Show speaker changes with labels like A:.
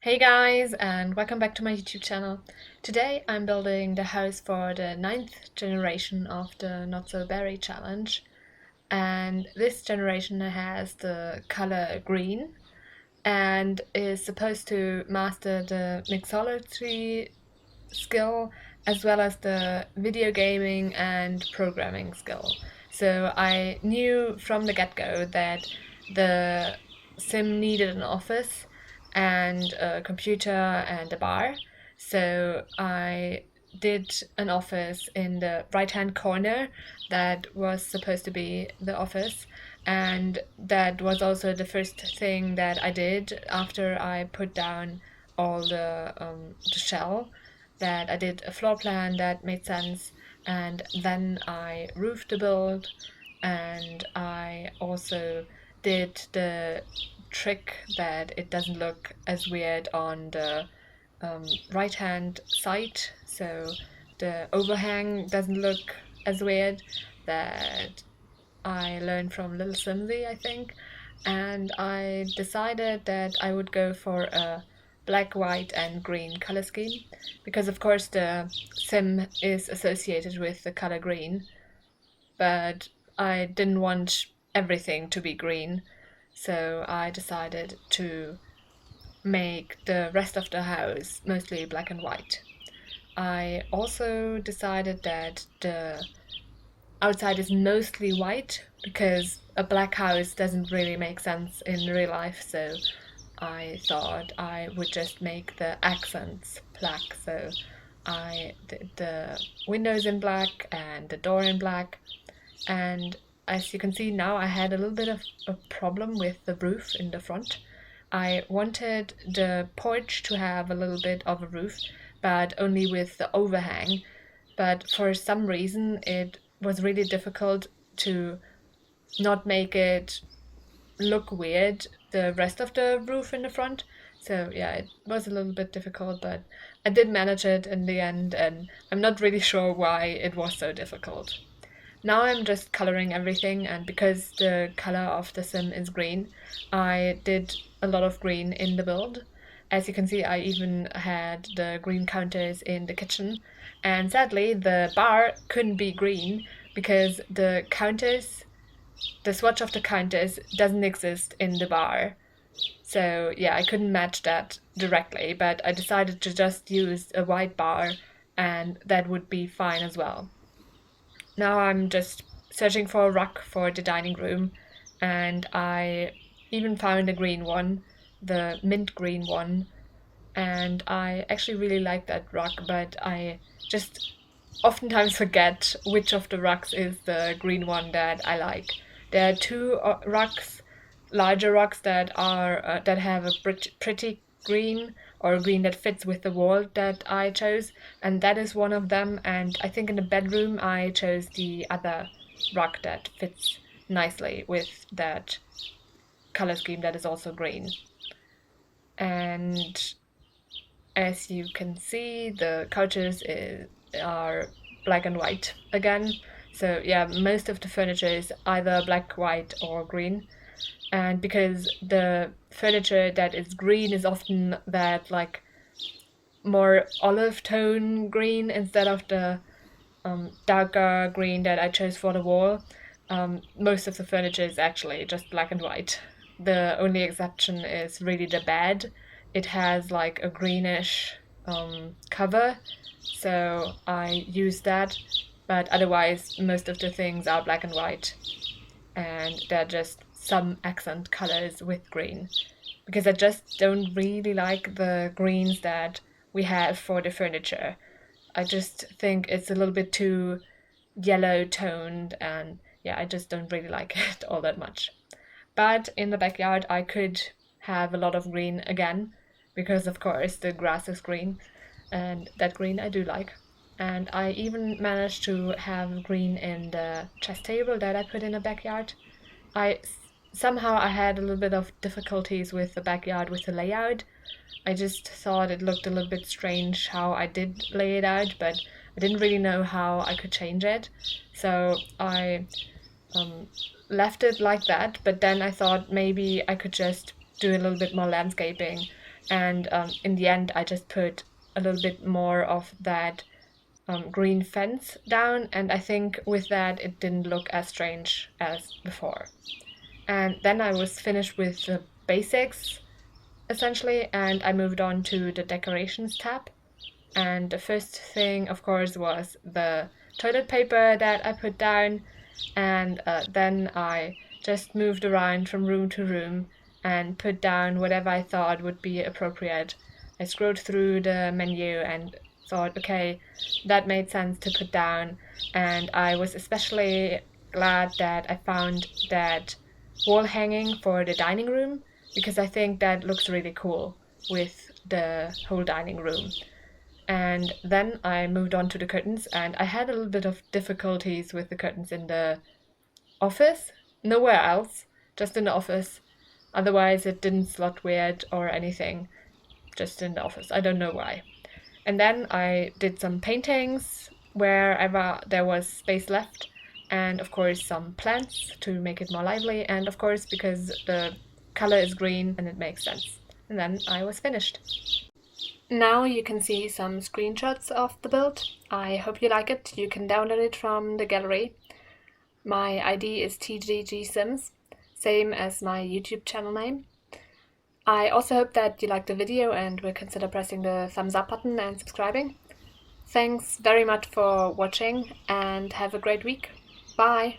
A: Hey guys, and welcome back to my YouTube channel. Today I'm building the house for the ninth generation of the Not So Berry challenge, and this generation has the color green and is supposed to master the mixology skill as well as the video gaming and programming skill. So I knew from the get-go that the sim needed an office and a computer and a bar. So I did an office in the right-hand corner that was supposed to be the office, and that was also the first thing that I did after I put down all the shell, that I did a floor plan that made sense, and then I roofed the build, and I also did the trick that it doesn't look as weird on the right hand side, so the overhang doesn't look as weird, that I learned from Little Simsy, I think, and I decided that I would go for a black, white, and green color scheme because, of course, the sim is associated with the color green, but I didn't want everything to be green, so I decided to make the rest of the house mostly black and white. I also decided that the outside is mostly white because a black house doesn't really make sense in real life, so I thought I would just make the accents black. So I did the windows in black and the door in black, and as you can see now, I had a little bit of a problem with the roof in the front. I wanted the porch to have a little bit of a roof, but only with the overhang. But for some reason, it was really difficult to not make it look weird, the rest of the roof in the front. So yeah, it was a little bit difficult, but I did manage it in the end, and I'm not really sure why it was so difficult. Now I'm just coloring everything, and because the color of the sim is green, I did a lot of green in the build. As you can see, I even had the green counters in the kitchen, and sadly the bar couldn't be green because the swatch of the counters doesn't exist in the bar. So yeah, I couldn't match that directly, but I decided to just use a white bar, and that would be fine as well. Now I'm just searching for a rug for the dining room, and I even found a green one, the mint green one, and I actually really like that rug, but I just oftentimes forget which of the rugs is the green one that I like. There are two rugs, larger rugs that have a pretty green, or a green that fits with the wall that I chose, and that is one of them. And I think in the bedroom I chose the other rug that fits nicely with that color scheme that is also green. And as you can see, the are black and white again. So yeah, most of the furniture is either black, white, or green. And because the furniture that is green is often that like more olive tone green instead of the darker green that I chose for the wall, most of the furniture is actually just black and white. The only exception is really the bed. It has like a greenish cover, so I use that. But otherwise, most of the things are black and white, and they're just some accent colors with green. Because I just don't really like the greens that we have for the furniture. I just think it's a little bit too yellow toned, and yeah, I just don't really like it all that much. But in the backyard, I could have a lot of green again because, of course, the grass is green, and that green I do like. And I even managed to have green in the chess table that I put in the backyard. I somehow I had a little bit of difficulties with the backyard with the layout. I just thought it looked a little bit strange how I did lay it out, but I didn't really know how I could change it. So I um, left it like that, but then I thought maybe I could just do a little bit more landscaping and in the end I just put a little bit more of that green fence down, and I think with that it didn't look as strange as before. And then I was finished with the basics essentially, and I moved on to the decorations tab. And the first thing, of course, was the toilet paper that I put down, and then I just moved around from room to room and put down whatever I thought would be appropriate. I scrolled through the menu and thought, okay, that made sense to put down, and I was especially glad that I found that wall hanging for the dining room, because I think that looks really cool with the whole dining room. And then I moved on to the curtains, and I had a little bit of difficulties with the curtains in the office, nowhere else, just in the office. Otherwise, it didn't slot weird or anything, just in the office. I don't know why. And then I did some paintings wherever there was space left, and of course, some plants to make it more lively, and of course, because the color is green and it makes sense. And then I was finished. Now you can see some screenshots of the build. I hope you like it. You can download it from the gallery. My ID is TGGSims, same as my YouTube channel name. I also hope that you liked the video and will consider pressing the thumbs up button and subscribing. Thanks very much for watching and have a great week. Bye!